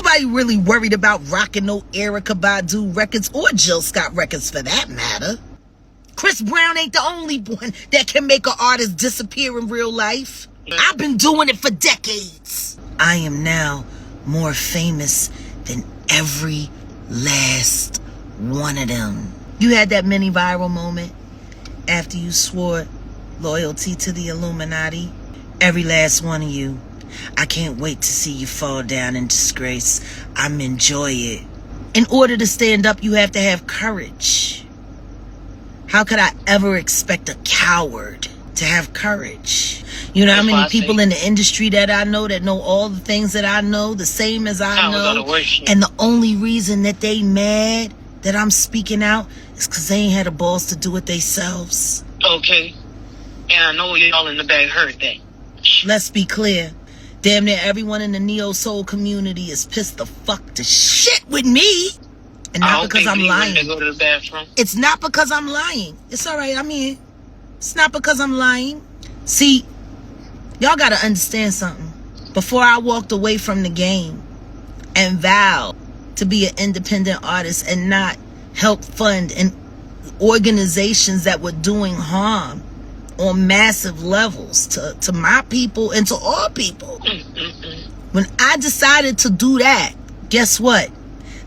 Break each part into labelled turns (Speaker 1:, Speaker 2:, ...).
Speaker 1: nobody really worried about rocking no Erykah Badu records or Jill Scott records for that matter. Chris Brown ain't the only one that can make an artist disappear in real life. I've been doing it for decades. I am now more famous than every last one of them. You had that mini viral moment after you swore loyalty to the Illuminati. Every last one of you. I can't wait to see you fall down in disgrace. I'm enjoy it. In order to stand up, you have to have courage. How could I ever expect a coward to have courage? You know how many people in the industry that I know that know all the things that I know, the same as I know, and the only reason that they mad that I'm speaking out is because they ain't had the balls to do it themselves.
Speaker 2: Okay. And I know y'all in the back heard that.
Speaker 1: Let's be clear. Damn near everyone in the neo-soul community is pissed the fuck to shit with me. And not because I'm lying.
Speaker 2: Go to the bathroom.
Speaker 1: It's not because I'm lying. It's all right. I'm here. It's not because I'm lying. See, y'all got to understand something. Before I walked away from the game and vowed to be an independent artist and not help fund organizations that were doing harm on massive levels to my people and to all people. When I decided to do that, guess what?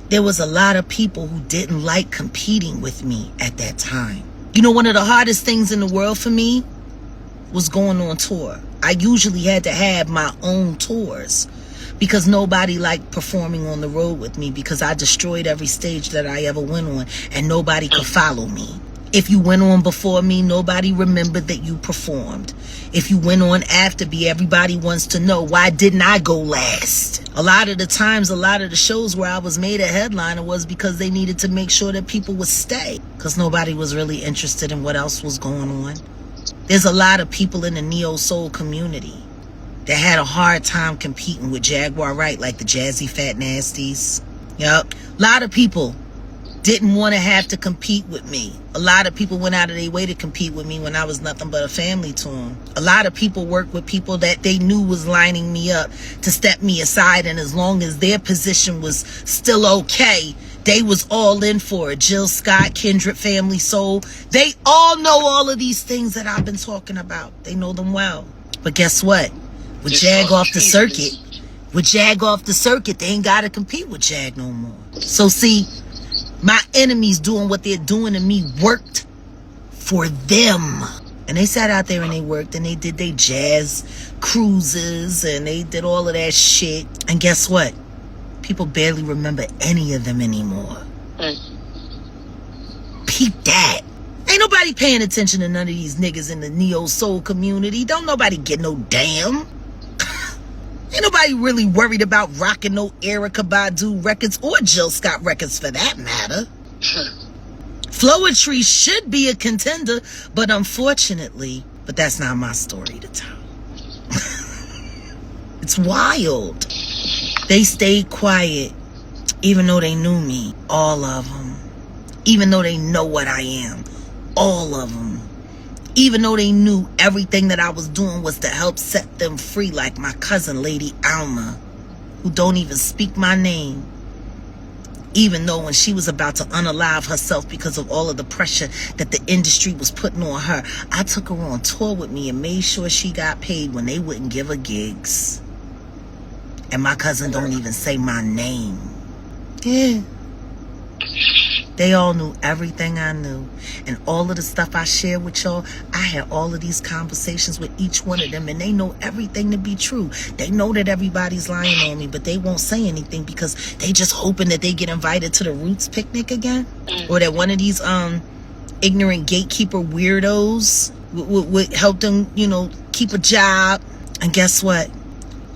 Speaker 1: There was a lot of people who didn't like competing with me at that time. You know, one of the hardest things in the world for me was going on tour. I usually had to have my own tours because nobody liked performing on the road with me because I destroyed every stage that I ever went on and nobody could follow me. If you went on before me, nobody remembered that you performed. If you went on after me, everybody wants to know, why didn't I go last? A lot of the times, a lot of the shows where I was made a headliner was because they needed to make sure that people would stay because nobody was really interested in what else was going on. There's a lot of people in the neo-soul community that had a hard time competing with Jaguar Wright, like the Jazzy Fat Nasties. Yup. A lot of people didn't want to have to compete with me. A lot of people went out of their way to compete with me when I was nothing but a family to them. A lot of people worked with people that they knew was lining me up to step me aside, and as long as their position was still okay, they was all in for it. Jill Scott, Kindred Family Soul, they all know all of these things that I've been talking about. They know them well. But guess what? With Jag off the circuit, they ain't got to compete with Jag no more. So see, my enemies doing what they're doing to me worked for them. And they sat out there and they worked and they did their jazz cruises and they did all of that shit. And guess what? People barely remember any of them anymore. Peep that. Ain't nobody paying attention to none of these niggas in the neo-soul community. Don't nobody get no damn. Ain't nobody really worried about rocking no Erykah Badu records or Jill Scott records for that matter. Flowetry should be a contender, but unfortunately, that's not my story to tell. It's wild. They stayed quiet, even though they knew me, all of them. Even though they know what I am, all of them. Even though they knew everything that I was doing was to help set them free, like my cousin, Lady Alma, who don't even speak my name. Even though when she was about to unalive herself because of all of the pressure that the industry was putting on her, I took her on tour with me and made sure she got paid when they wouldn't give her gigs. And my cousin don't even say my name. Yeah. They all knew everything I knew. And all of the stuff I shared with y'all, I had all of these conversations with each one of them, and they know everything to be true. They know that everybody's lying on me, but they won't say anything because they just hoping that they get invited to the Roots picnic again. Or that one of these ignorant gatekeeper weirdos would help them, keep a job. And guess what?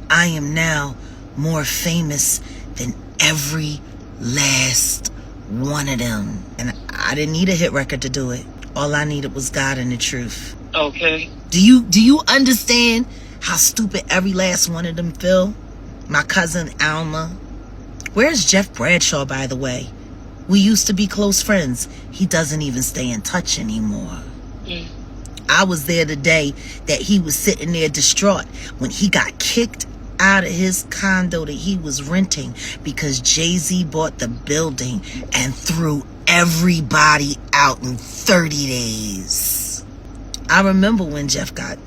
Speaker 1: I am now more famous than every last one of them. And I didn't need a hit record to do it. All I needed was God and the truth.
Speaker 2: Okay.
Speaker 1: Do you understand how stupid every last one of them feel? My cousin Alma. Where's Jeff Bradshaw, by the way? We used to be close friends. He doesn't even stay in touch anymore. I was there the day that he was sitting there distraught when he got kicked out of his condo that he was renting because Jay-Z bought the building and threw everybody out in 30 days. I remember when Jeff got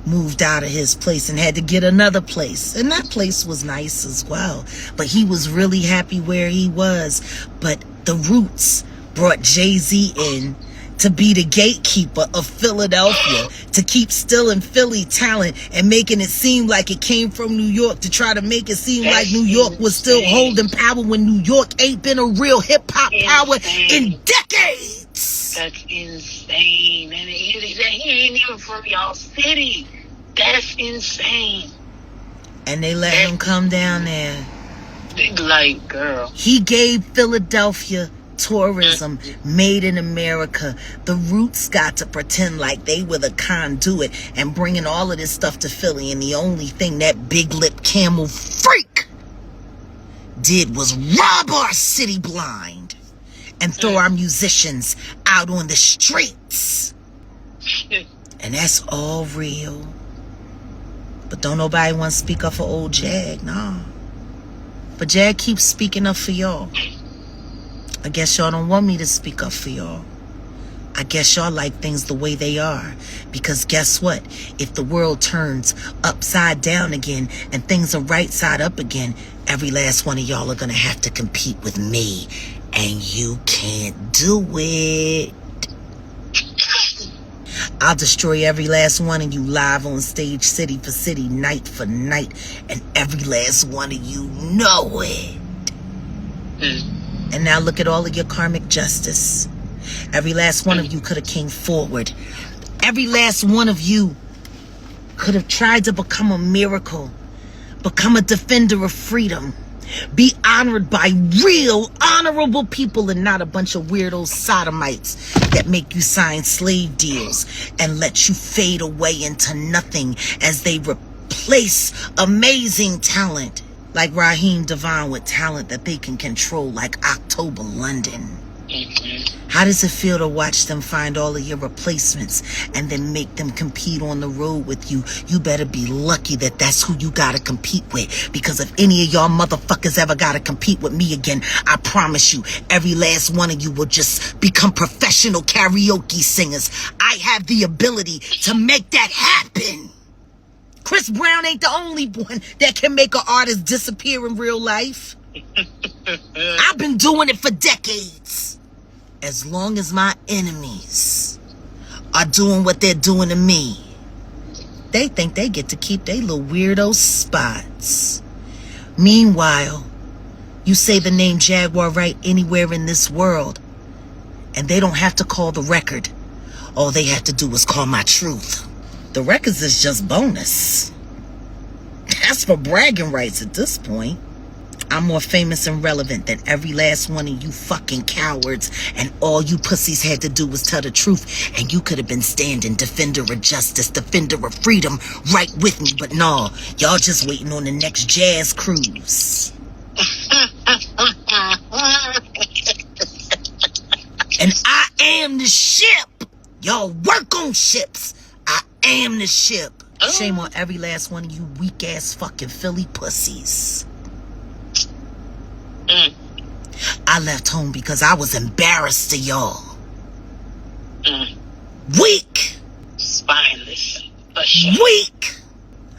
Speaker 1: moved out of his place and had to get another place, and that place was nice as well, but he was really happy where he was. But the Roots brought Jay-Z in to be the gatekeeper of Philadelphia, to keep stealing Philly talent and making it seem like it came from New York, to try to make it seem like New York was still holding power when New York ain't been a real hip-hop power in decades.
Speaker 2: That's insane. And he ain't even from y'all city. That's insane.
Speaker 1: And they let him come down there.
Speaker 2: Like, girl.
Speaker 1: He gave Philadelphia tourism made in America. The Roots got to pretend like they were the conduit and bringing all of this stuff to Philly, and the only thing that big lip camel freak did was rob our city blind and throw our musicians out on the streets. And that's all real. But don't nobody want to speak up for old Jag, nah. But Jag keeps speaking up for y'all. I guess y'all don't want me to speak up for y'all. I guess y'all like things the way they are. Because guess what? If the world turns upside down again and things are right side up again, every last one of y'all are going to have to compete with me. And you can't do it. I'll destroy every last one of you live on stage, city for city, night for night. And every last one of you know it. And now look at all of your karmic justice. Every last one of you could have came forward. Every last one of you could have tried to become a miracle, become a defender of freedom, be honored by real, honorable people and not a bunch of weirdo sodomites that make you sign slave deals and let you fade away into nothing as they replace amazing talent. Like Raheem Devon with talent that they can control, like October London. How does it feel to watch them find all of your replacements and then make them compete on the road with you? You better be lucky that that's who you gotta compete with. Because if any of y'all motherfuckers ever gotta compete with me again, I promise you, every last one of you will just become professional karaoke singers. I have the ability to make that happen. Chris Brown ain't the only one that can make an artist disappear in real life. I've been doing it for decades. As long as my enemies are doing what they're doing to me, they think they get to keep their little weirdo spots. Meanwhile, you say the name Jaguar Wright anywhere in this world, and they don't have to call the record. All they have to do is call my truth. The records is just bonus. That's for bragging rights at this point. I'm more famous and relevant than every last one of you fucking cowards, and all you pussies had to do was tell the truth, and you could have been standing defender of justice, defender of freedom right with me, but no, y'all just waiting on the next jazz cruise. And I am the ship. Y'all work on ships. I am the ship. Shame on every last one of you weak ass fucking Philly pussies. I left home because I was embarrassed to y'all. Weak.
Speaker 2: Spineless.
Speaker 1: Weak.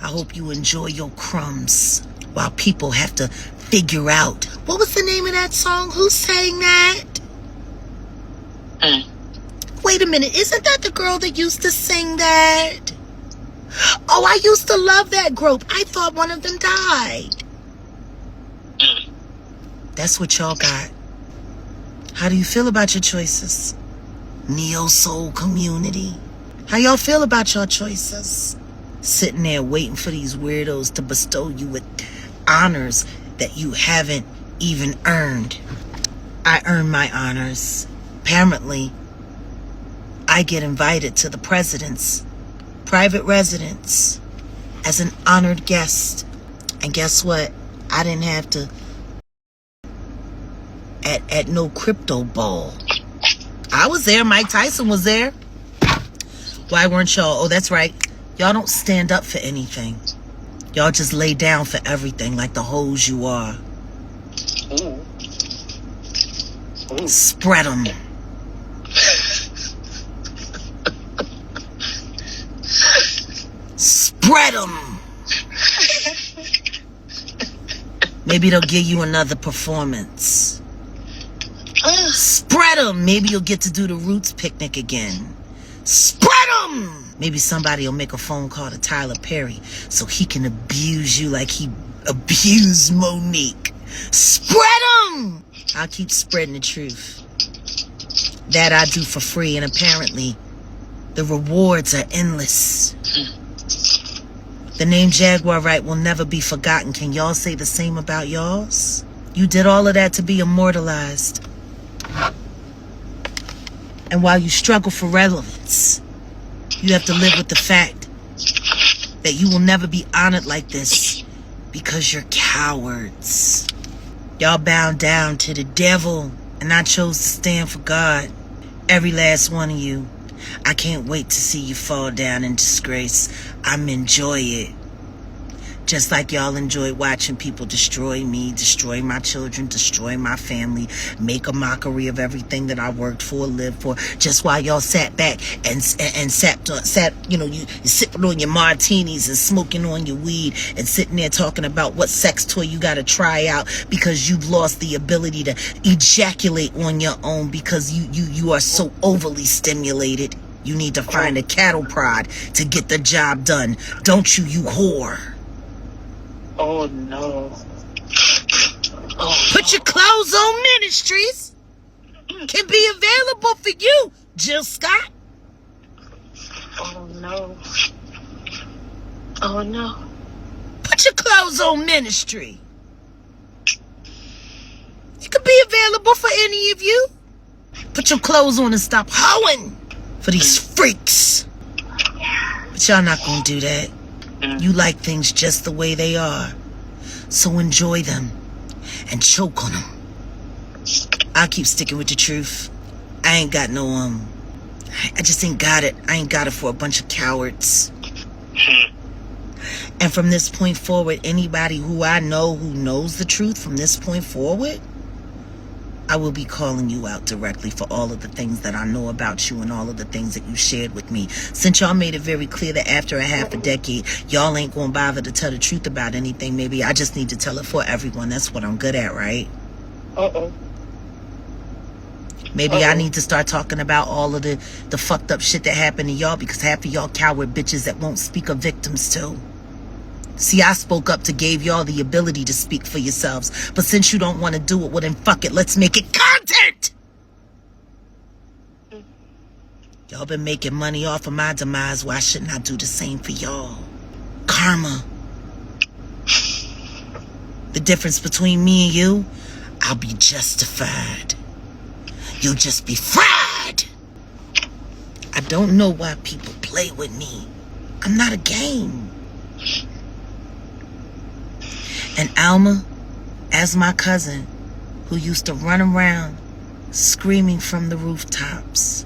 Speaker 1: I hope you enjoy your crumbs while people have to figure out. What was the name of that song? Who sang that? Wait a minute. Isn't that the girl that used to sing that? Oh, I used to love that group. I thought one of them died. That's what y'all got. How do you feel about your choices? Neo-soul community. How y'all feel about your choices? Sitting there waiting for these weirdos to bestow you with honors that you haven't even earned. I earn my honors. Apparently, I get invited to the president's private residence as an honored guest. And guess what? I didn't have to at no crypto ball. I was there. Mike Tyson was there. Why weren't y'all? Oh, that's right. Y'all don't stand up for anything. Y'all just lay down for everything like the hoes you are.
Speaker 2: Ooh. Ooh.
Speaker 1: Spread them. Spread them. Maybe they'll give you another performance. Spread them. Maybe you'll get to do the Roots picnic again. Spread them. Maybe somebody will make a phone call to Tyler Perry so he can abuse you like he abused Monique. Spread them. I'll keep spreading the truth. That I do for free, and apparently the rewards are endless. The name Jaguar Wright will never be forgotten. Can y'all say the same about y'alls? You did all of that to be immortalized. And while you struggle for relevance, you have to live with the fact that you will never be honored like this because you're cowards. Y'all bound down to the devil, and I chose to stand for God. Every last one of you. I can't wait to see you fall down in disgrace. I'm enjoy it. Just like y'all enjoy watching people destroy me, destroy my children, destroy my family, make a mockery of everything that I worked for, lived for. Just while y'all sat back and sat, you sipping on your martinis and smoking on your weed and sitting there talking about what sex toy you got to try out because you've lost the ability to ejaculate on your own because you are so overly stimulated. You need to find a cattle prod to get the job done. Don't you, you whore?
Speaker 2: Oh no.
Speaker 1: Put your clothes on ministries can be available for you, Jill Scott.
Speaker 2: Oh no. Oh no.
Speaker 1: Put your clothes on ministry. It could be available for any of you. Put your clothes on and stop hoeing for these freaks. But y'all not gonna do that. You like things just the way they are. So enjoy them and choke on them. I'll keep sticking with the truth. I ain't got no, I just ain't got it. I ain't got it for a bunch of cowards. And from this point forward, anybody who I know who knows the truth from this point forward, I will be calling you out directly for all of the things that I know about you and all of the things that you shared with me. Since y'all made it very clear that after a half a decade, y'all ain't gonna bother to tell the truth about anything, maybe I just need to tell it for everyone. That's what I'm good at, right? Maybe I need to start talking about all of the fucked up shit that happened to y'all because half of y'all coward bitches that won't speak of victims too. See, I spoke up to give y'all the ability to speak for yourselves. But since you don't want to do it, well then fuck it. Let's make it content. Y'all been making money off of my demise. Why shouldn't I do the same for y'all? Karma. The difference between me and you, I'll be justified. You'll just be fried. I don't know why people play with me. I'm not a game. And Alma, as my cousin, who used to run around screaming from the rooftops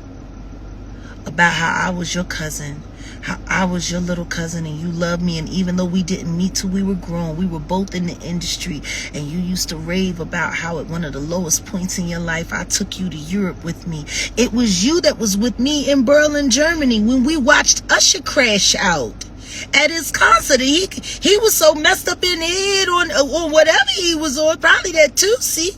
Speaker 1: about how I was your cousin, how I was your little cousin and you loved me, and even though we didn't meet till we were grown, we were both in the industry, and you used to rave about how at one of the lowest points in your life I took you to Europe with me. It was you that was with me in Berlin, Germany when we watched Usher crash out at his concert. He was so messed up in the head on whatever he was on, probably that Tootsie,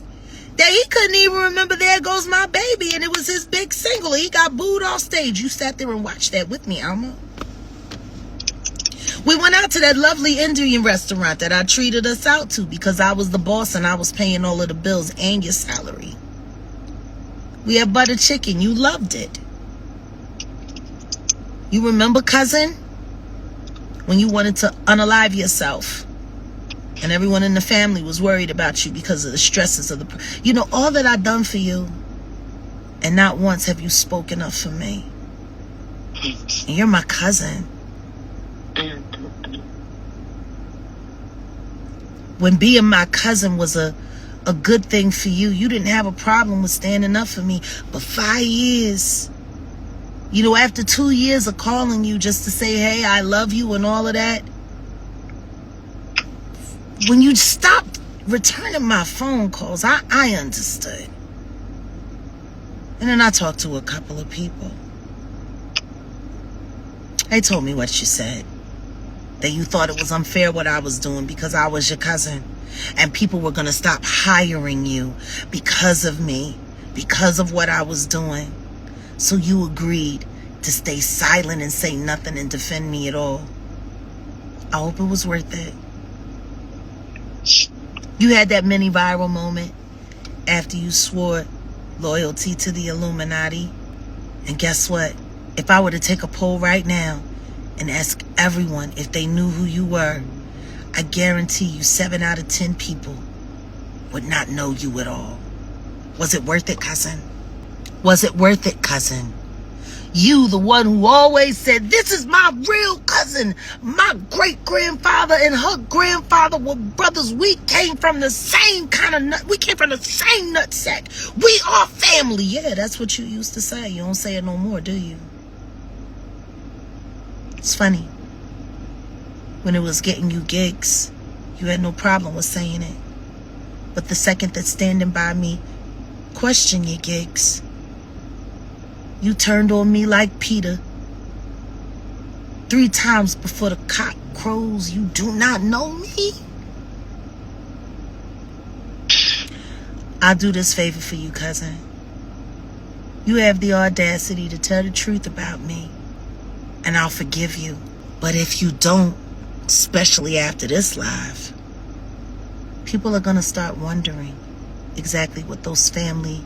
Speaker 1: that he couldn't even remember There Goes My Baby, and it was his big single. He got booed off stage. You sat there and watched that with me, Alma. We went out to that lovely Indian restaurant that I treated us out to because I was the boss and I was paying all of the bills and your salary. We had butter chicken. You loved it. You remember, cousin? When you wanted to unalive yourself and everyone in the family was worried about you because of the stresses of all that I've done for you, and not once have you spoken up for me. And you're my cousin. When being my cousin was a good thing for you, you didn't have a problem with standing up for me. But 5 years, after 2 years of calling you just to say, hey, I love you and all of that, When you stopped returning my phone calls, I understood. And then I talked to a couple of people. They told me what you said. That you thought it was unfair what I was doing because I was your cousin. And people were going to stop hiring you because of me. Because of what I was doing. So you agreed to stay silent and say nothing and defend me at all. I hope it was worth it. You had that mini viral moment after you swore loyalty to the Illuminati. And guess what? If I were to take a poll right now and ask everyone if they knew who you were, I guarantee you 7 out of 10 people would not know you at all. Was it worth it, cousin? Was it worth it, cousin? You, the one who always said, this is my real cousin. My great-grandfather and her grandfather were brothers. We came from the same kind of nut. We came from the same nutsack. We are family. Yeah, that's what you used to say. You don't say it no more, do you? It's funny. When it was getting you gigs, you had no problem with saying it. But the second that standing by me question your gigs, you turned on me like Peter. 3 times before the cock crows, you do not know me? I'll do this favor for you, cousin. You have the audacity to tell the truth about me, and I'll forgive you. But if you don't, especially after this live, people are gonna start wondering exactly what those family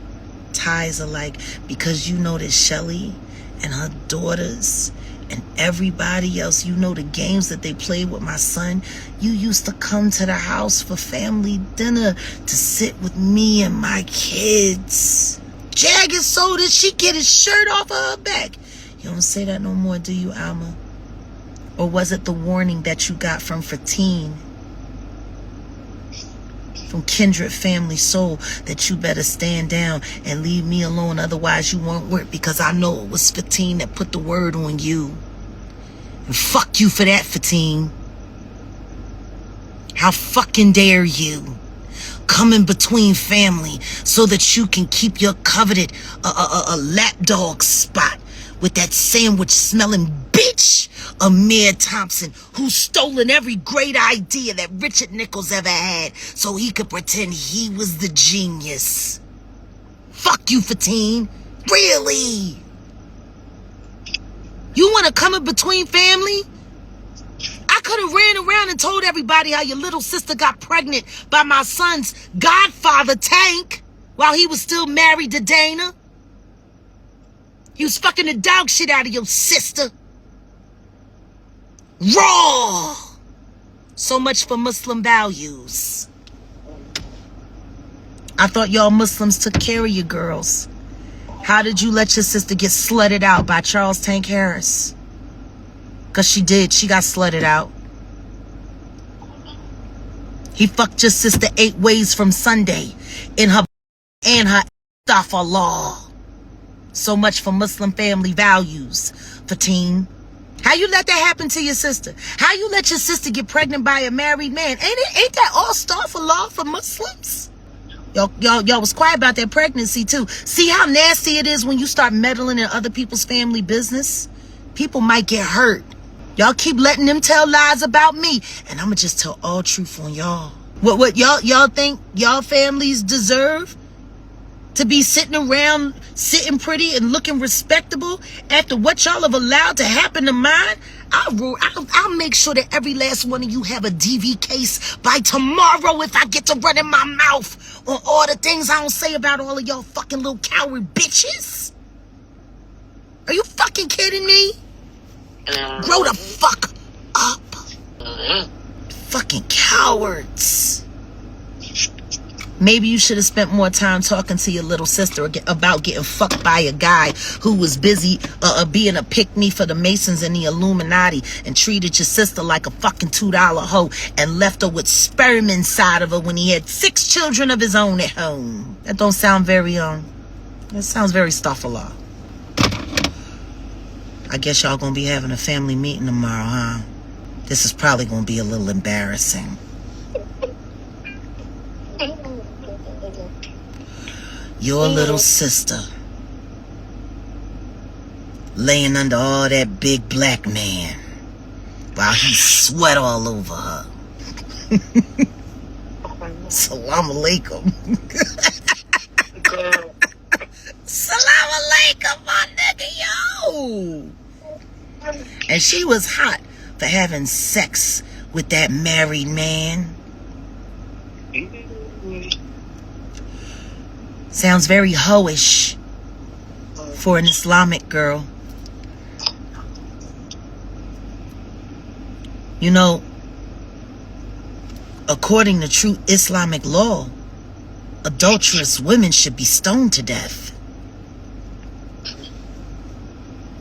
Speaker 1: ties are like, because you know that Shelly and her daughters and everybody else, you know the games that they played with my son. You used to come to the house for family dinner to sit with me and my kids. Jag is so that she get his shirt off of her back. You don't say that no more, do you, Alma? Or was it the warning that you got from Fatine, from Kindred Family Soul, that you better stand down and leave me alone, otherwise you won't work? Because I know it was Fatine that put the word on you. And fuck you for that, Fatine. How fucking dare you come in between family so that you can keep your coveted a lapdog spot with that sandwich smelling bitch Amir Thompson, who's stolen every great idea that Richard Nichols ever had so he could pretend he was the genius. Fuck you, Fatine. Really? You want to come in between family? I could have ran around and told everybody how your little sister got pregnant by my son's godfather, Tank, while he was still married to Dana. He was fucking the dog shit out of your sister. Raw! So much for Muslim values. I thought y'all Muslims took care of you girls. How did you let your sister get slutted out by Charles Tank Harris? Because she did. She got slutted out. He fucked your sister 8 ways from Sunday in her and her law. So much for Muslim family values, Fatine. How you let that happen to your sister? How you let your sister get pregnant by a married man? Ain't that all law for Muslims? Y'all was quiet about that pregnancy too. See how nasty it is when you start meddling in other people's family business? People might get hurt. Y'all keep letting them tell lies about me, and I'ma just tell all truth on y'all. What y'all think y'all families deserve? To be sitting around, sitting pretty and looking respectable after what y'all have allowed to happen to mine? I'll make sure that every last one of you have a DV case by tomorrow if I get to run in my mouth on all the things I don't say about all of y'all fucking little coward bitches. Are you fucking kidding me? Grow the fuck up. Fucking cowards. Maybe you should have spent more time talking to your little sister about getting fucked by a guy who was busy being a pick-me for the Masons and the Illuminati, and treated your sister like a fucking $2 hoe and left her with sperm inside of her when he had 6 children of his own at home. That don't sound very, that sounds very Staffalah. I guess y'all gonna be having a family meeting tomorrow, huh? This is probably gonna be a little embarrassing. Your little sister laying under all that big black man while he sweat all over her. Salam alaikum. Salam alaikum, my nigga, yo. And she was hot for having sex with that married man. Sounds very hoish for an Islamic girl. You know, according to true Islamic law, adulterous women should be stoned to death.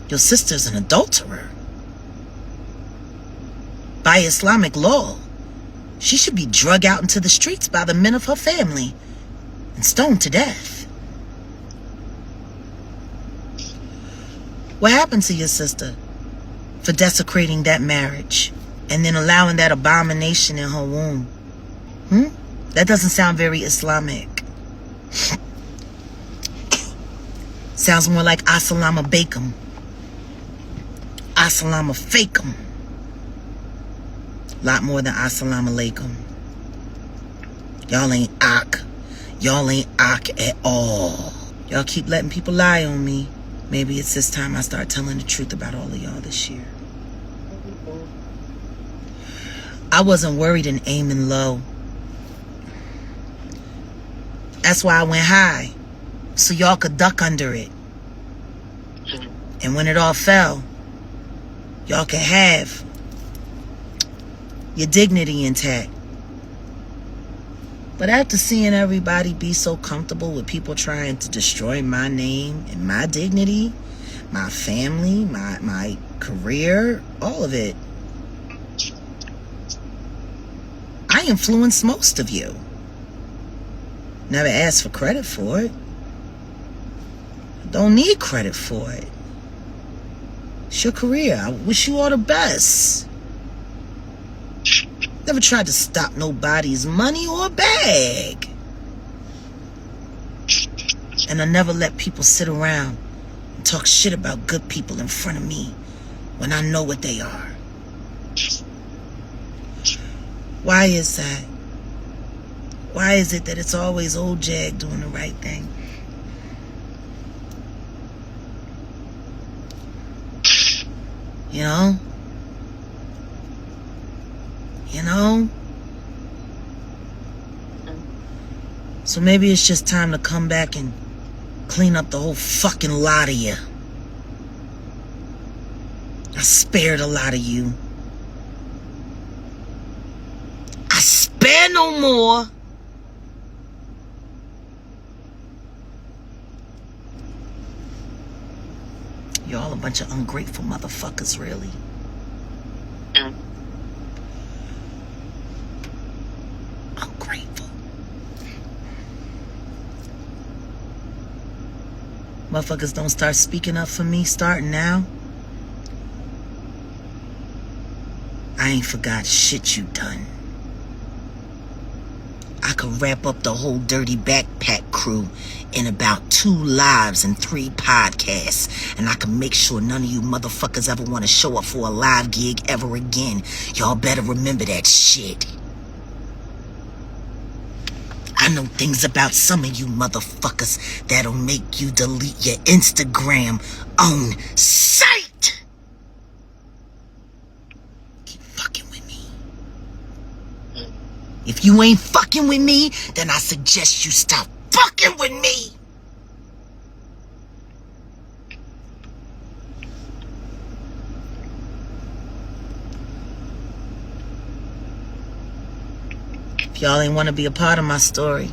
Speaker 1: Your sister's an adulterer. By Islamic law, she should be dragged out into the streets by the men of her family and stoned to death. What happened to your sister for desecrating that marriage and then allowing that abomination in her womb? That doesn't sound very Islamic. Sounds more like Assalamu Alaikum. Assalamu Fakum. Lot more than Assalamu Alaikum. Y'all ain't ak. Y'all ain't ak at all. Y'all keep letting people lie on me. Maybe it's this time I start telling the truth about all of y'all this year. I wasn't worried and aiming low. That's why I went high, so y'all could duck under it. And when it all fell, y'all could have your dignity intact. But after seeing everybody be so comfortable with people trying to destroy my name and my dignity, my family, my career, all of it, I influenced most of you. Never asked for credit for it. Don't need credit for it. It's your career. I wish you all the best. Never tried to stop nobody's money or bag. And I never let people sit around and talk shit about good people in front of me when I know what they are. Why is that? Why is it that it's always old Jag doing the right thing? You know? You know? So maybe it's just time to come back and clean up the whole fucking lot of you. I spared a lot of you. I spare no more. Y'all a bunch of ungrateful motherfuckers, really. Ungrateful. Motherfuckers don't start speaking up for me starting now. I ain't forgot shit you done. I could wrap up the whole dirty backpack crew in about 2 lives and 3 podcasts, and I can make sure none of you motherfuckers ever want to show up for a live gig ever again. Y'all better remember that shit. I know things about some of you motherfuckers that'll make you delete your Instagram on sight. Keep fucking with me. If you ain't fucking with me, then I suggest you stop fucking with me. If y'all ain't want to be a part of my story,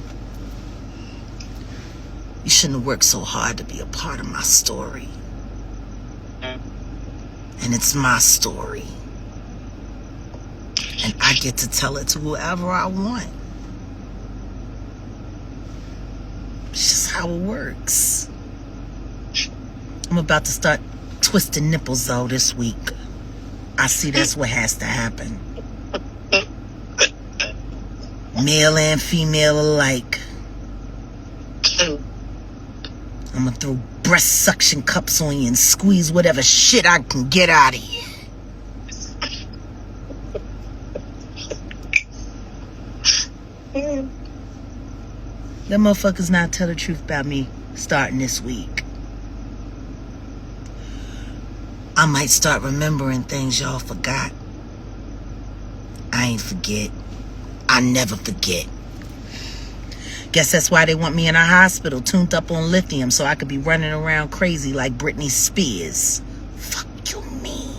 Speaker 1: you shouldn't have worked so hard to be a part of my story. And it's my story. And I get to tell it to whoever I want. It's just how it works. I'm about to start twisting nipples though this week. I see that's what has to happen. Male and female alike. I'm gonna throw breast suction cups on you and squeeze whatever shit I can get out of you. Them motherfuckers not tell the truth about me starting this week. I might start remembering things y'all forgot. I ain't forget. I never forget. Guess that's why they want me in a hospital tuned up on lithium so I could be running around crazy like Britney Spears. Fuck you mean?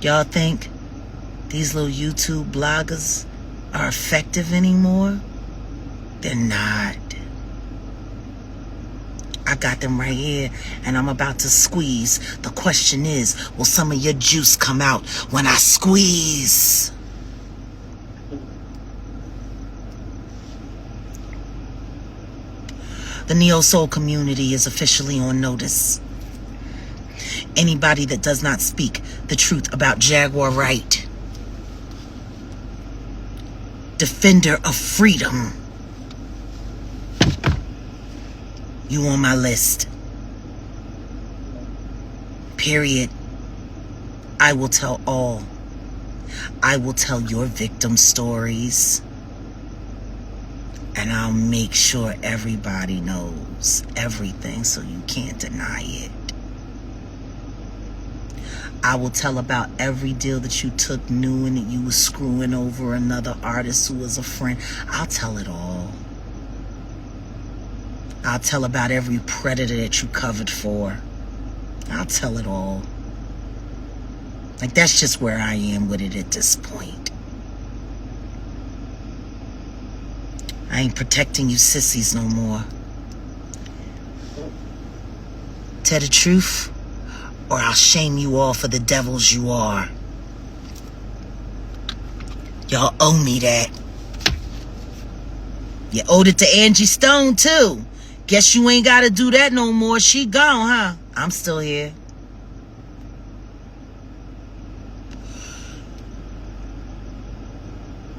Speaker 1: Y'all think these little YouTube bloggers are effective anymore? They're not. I got them right here, and I'm about to squeeze. The question is, will some of your juice come out when I squeeze? The neo-soul community is officially on notice. Anybody that does not speak the truth about Jaguar Wright, defender of freedom, you on my list. Period. I will tell all. I will tell your victim stories. And I'll make sure everybody knows everything so you can't deny it. I will tell about every deal that you took knowing that you were screwing over another artist who was a friend. I'll tell it all. I'll tell about every predator that you covered for. I'll tell it all. Like, that's just where I am with it at this point. I ain't protecting you sissies no more. Tell the truth, or I'll shame you all for the devils you are. Y'all owe me that. You owed it to Angie Stone, too. Guess you ain't gotta do that no more. She gone, huh? I'm still here.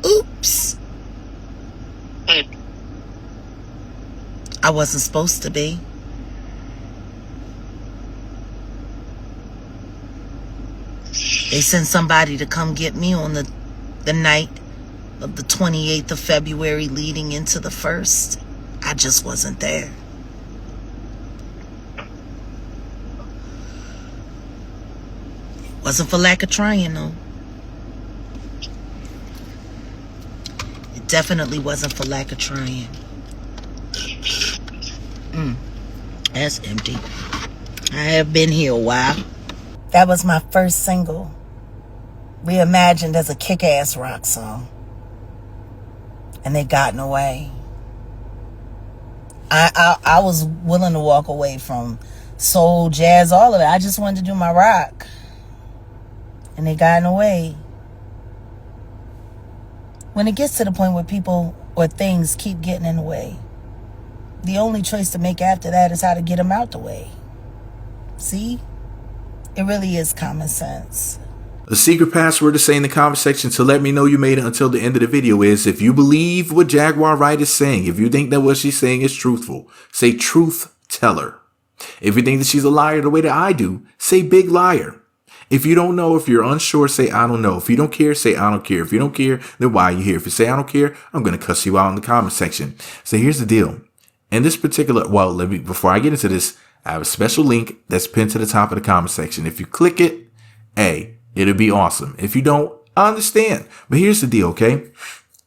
Speaker 1: Oops. I wasn't supposed to be. They sent somebody to come get me on the night of the 28th of February leading into the 1st. I just wasn't there. Wasn't for lack of trying, though. It definitely wasn't for lack of trying. That's empty. I have been here a while. That was my first single, reimagined as a kick-ass rock song. And they gotten away. I was willing to walk away from soul, jazz, all of it. I just wanted to do my rock. And they gotten away. When it gets to the point where people or things keep getting in the way, the only choice to make after that is how to get them out the way. See? It really is common sense.
Speaker 3: A secret password to say in the comment section to let me know you made it until the end of the video is, if you believe what Jaguar Wright is saying, if you think that what she's saying is truthful, say truth teller. If you think that she's a liar the way that I do, say big liar. If you don't know, if you're unsure, say I don't know. If you don't care, say I don't care. If you don't care, then why are you here? If you say I don't care, I'm going to cuss you out in the comment section. So here's the deal. In this particular, well, before I get into this, I have a special link that's pinned to the top of the comment section. If you click it, hey, it'll be awesome. If you don't, I understand. But here's the deal, okay?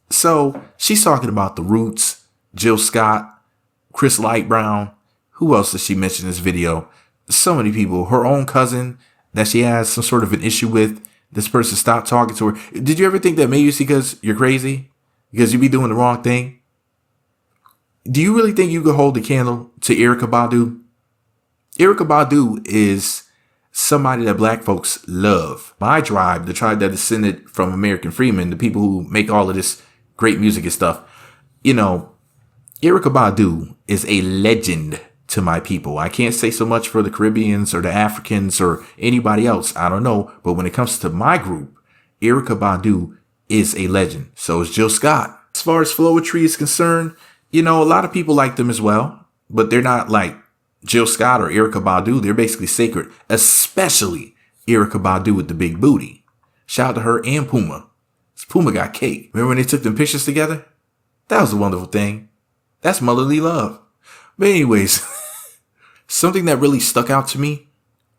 Speaker 3: So she's talking about the Roots, Jill Scott, Chris Lightbrown. Who else does she mention in this video? So many people. Her own cousin that she has some sort of an issue with. This person stopped talking to her. Did you ever think that maybe it's because you're crazy? Because you be doing the wrong thing? Do you really think you could hold a candle to Erykah Badu? Erykah Badu is somebody that black folks love. My tribe, the tribe that descended from American freemen, the people who make all of this great music and stuff, you know, Erykah Badu is a legend to my people. I can't say so much for the Caribbeans or the Africans or anybody else. I don't know. But when it comes to my group, Erykah Badu is a legend. So is Jill Scott. As far as Flowetry is concerned, a lot of people like them as well, but they're not like Jill Scott or Erykah Badu. They're basically sacred, especially Erykah Badu with the big booty. Shout out to her and Puma. Puma got cake. Remember when they took them pictures together? That was a wonderful thing. That's motherly love. But anyways, something that really stuck out to me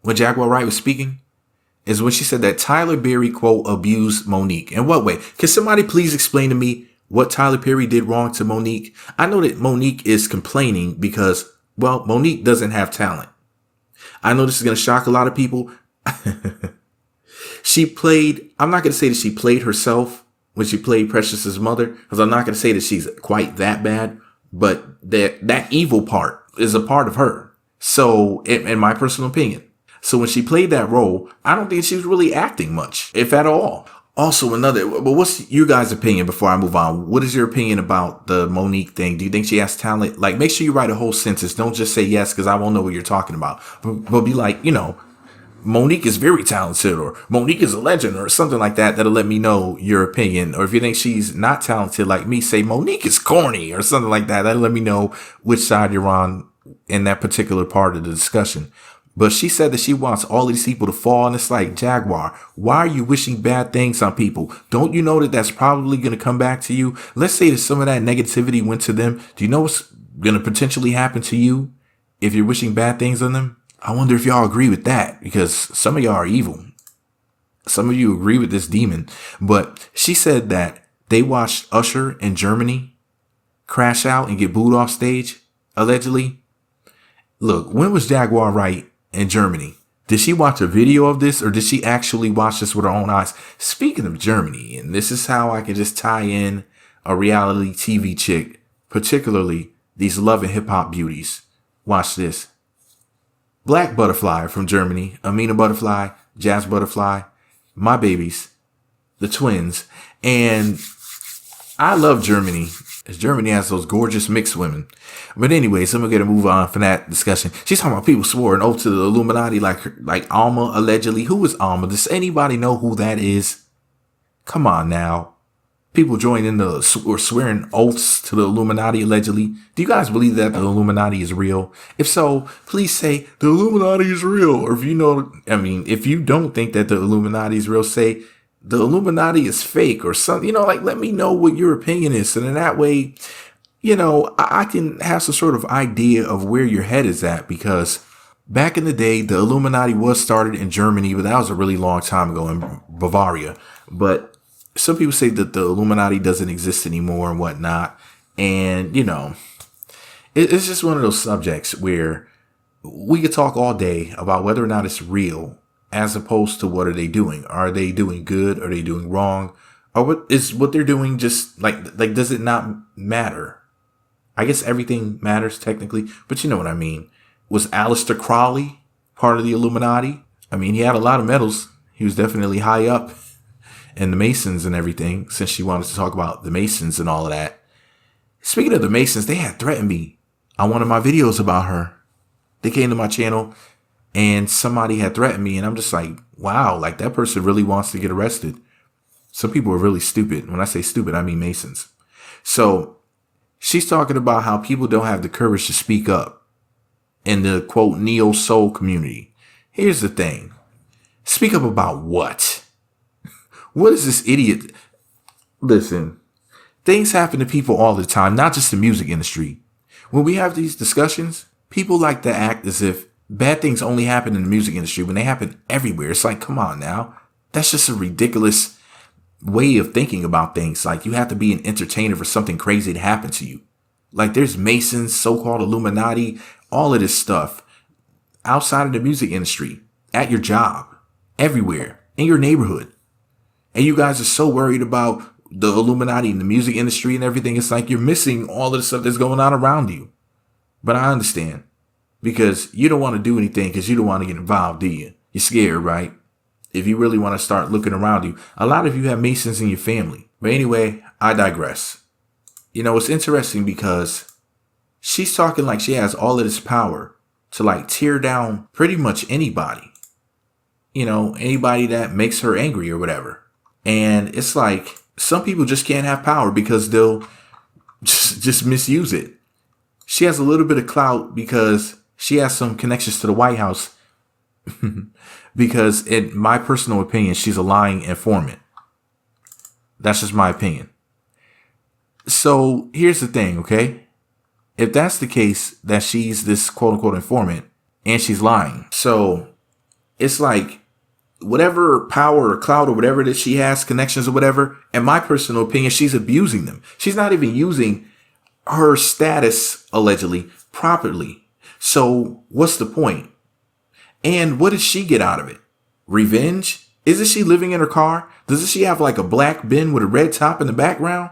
Speaker 3: when Jaguar Wright was speaking is when she said that Tyler Perry, quote, abused Monique. In what way? Can somebody please explain to me what Tyler Perry did wrong to Monique? I know that Monique is complaining because, well, Monique doesn't have talent. I know this is going to shock a lot of people. I'm not going to say that she played herself when she played Precious's mother, because I'm not going to say that she's quite that bad, but that evil part is a part of her. So, in my personal opinion. So when she played that role, I don't think she was really acting much, if at all. Also, but what's your guys' opinion before I move on? What is your opinion about the Monique thing? Do you think she has talent? Like, make sure you write a whole sentence. Don't just say yes, because I won't know what you're talking about. But be like, Monique is very talented, or Monique is a legend, or something like that. That'll let me know your opinion. Or if you think she's not talented like me, say Monique is corny or something like that. That'll let me know which side you're on in that particular part of the discussion. But she said that she wants all of these people to fall. And it's like, Jaguar, why are you wishing bad things on people? Don't you know that that's probably going to come back to you? Let's say that some of that negativity went to them. Do you know what's going to potentially happen to you if you're wishing bad things on them? I wonder if y'all agree with that, because some of y'all are evil. Some of you agree with this demon. But she said that they watched Usher in Germany crash out and get booed off stage, allegedly. Look, when was Jaguar Wright in Germany? Did she watch a video of this, or did she actually watch this with her own eyes? Speaking of Germany, and this is how I can just tie in a reality TV chick, particularly these love and hip hop beauties. Watch this. Black Butterfly from Germany, Amina Butterfly, Jazz Butterfly, my babies, the twins. And I love Germany, as Germany has those gorgeous mixed women. But anyways, I'm going to move on from that discussion. She's talking about people swore an oath to the Illuminati like Alma, allegedly. Who is Alma? Does anybody know who that is? Come on now. People joining or swearing oaths to the Illuminati, allegedly. Do you guys believe that the Illuminati is real? If so, please say the Illuminati is real. Or if if you don't think that the Illuminati is real, say the Illuminati is fake or something. Let me know what your opinion is. And in that way, I can have some sort of idea of where your head is at, because back in the day, the Illuminati was started in Germany, but that was a really long time ago in Bavaria. But some people say that the Illuminati doesn't exist anymore and whatnot. And, it's just one of those subjects where we could talk all day about whether or not it's real, as opposed to what are they doing? Are they doing good? Are they doing wrong? Or what they're doing just like does it not matter? I guess everything matters technically, but you know what I mean. Was Aleister Crowley part of the Illuminati? He had a lot of medals. He was definitely high up in the Masons and everything, since she wanted to talk about the Masons and all of that. Speaking of the Masons, they had threatened me on one of my videos about her. They came to my channel and somebody had threatened me, and I'm just like, wow, like that person really wants to get arrested. Some people are really stupid. When I say stupid, I mean Masons. So she's talking about how people don't have the courage to speak up in the, quote, neo-soul community. Here's the thing. Speak up about what? What is this idiot? Listen, things happen to people all the time, not just the music industry. When we have these discussions, people like to act as if bad things only happen in the music industry when they happen everywhere. It's like, come on now. That's just a ridiculous way of thinking about things. Like, you have to be an entertainer for something crazy to happen to you. Like, there's Masons, so-called Illuminati, all of this stuff outside of the music industry, at your job, everywhere, in your neighborhood. And you guys are so worried about the Illuminati and the music industry and everything. It's like you're missing all of the stuff that's going on around you. But I understand, because you don't want to do anything because you don't want to get involved, do you? You're scared, right? If you really want to start looking around you, a lot of you have Masons in your family. But anyway, I digress. It's interesting because she's talking like she has all of this power to like tear down pretty much anybody. Anybody that makes her angry or whatever. And it's like some people just can't have power because they'll just misuse it. She has a little bit of clout because she has some connections to the White House. Because in my personal opinion, she's a lying informant. That's just my opinion. So here's the thing, okay? If that's the case, that she's this quote unquote informant and she's lying. So it's like whatever power or clout or whatever that she has, connections or whatever, in my personal opinion, she's abusing them. She's not even using her status allegedly properly. So what's the point? And what does she get out of it? Revenge? Isn't she living in her car? Doesn't she have like a black bin with a red top in the background?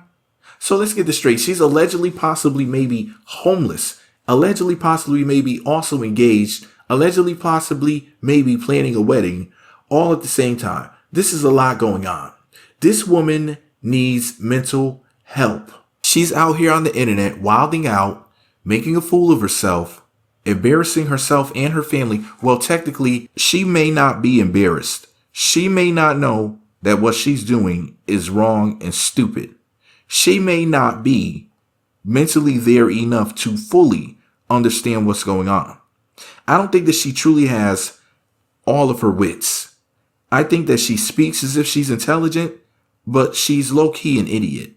Speaker 3: So let's get this straight. She's allegedly, possibly, maybe homeless. Allegedly, possibly, maybe also engaged. Allegedly, possibly, maybe planning a wedding. All at the same time. This is a lot going on. This woman needs mental help. She's out here on the internet, wilding out, making a fool of herself, embarrassing herself and her family. Well, technically, she may not be embarrassed. She may not know that what she's doing is wrong and stupid. She may not be mentally there enough to fully understand what's going on. I don't think that she truly has all of her wits. I think that she speaks as if she's intelligent, but she's low-key an idiot.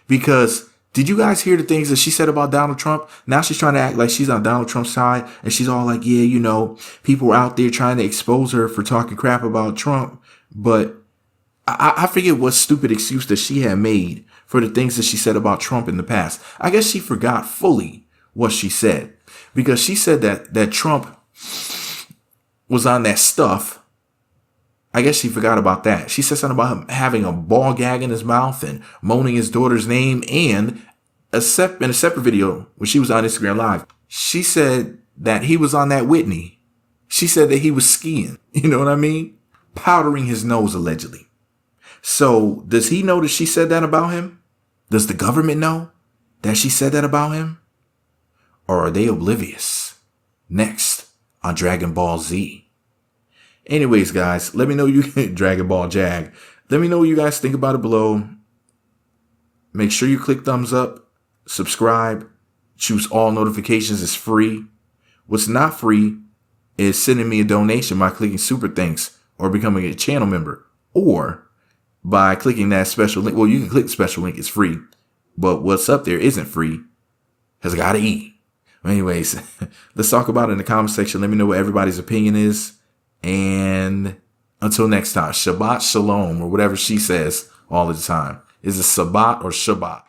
Speaker 3: Because did you guys hear the things that she said about Donald Trump? Now she's trying to act like she's on Donald Trump's side. And she's all like, yeah, you know, people are out there trying to expose her for talking crap about Trump. But I forget what stupid excuse that she had made for the things that she said about Trump in the past. I guess she forgot fully what she said. Because she said that Trump was on that stuff. I guess she forgot about that. She said something about him having a ball gag in his mouth and moaning his daughter's name. And in a separate video when she was on Instagram Live, she said that he was on that Whitney. She said that he was skiing. You know what I mean? Powdering his nose, allegedly. So does he know that she said that about him? Does the government know that she said that about him? Or are they oblivious? Next on Dragon Ball Z. Anyways, guys, let me know you Dragon Ball Jag. Let me know what you guys think about it below. Make sure you click thumbs up, subscribe, choose all notifications. It's free. What's not free is sending me a donation by clicking super thanks or becoming a channel member or by clicking that special link. Well, you can click the special link. It's free. But what's up there isn't free because I got to eat. Anyways, let's talk about it in the comment section. Let me know what everybody's opinion is. And until next time, Shabbat Shalom, or whatever she says all the time. Is it Sabbat or Shabbat?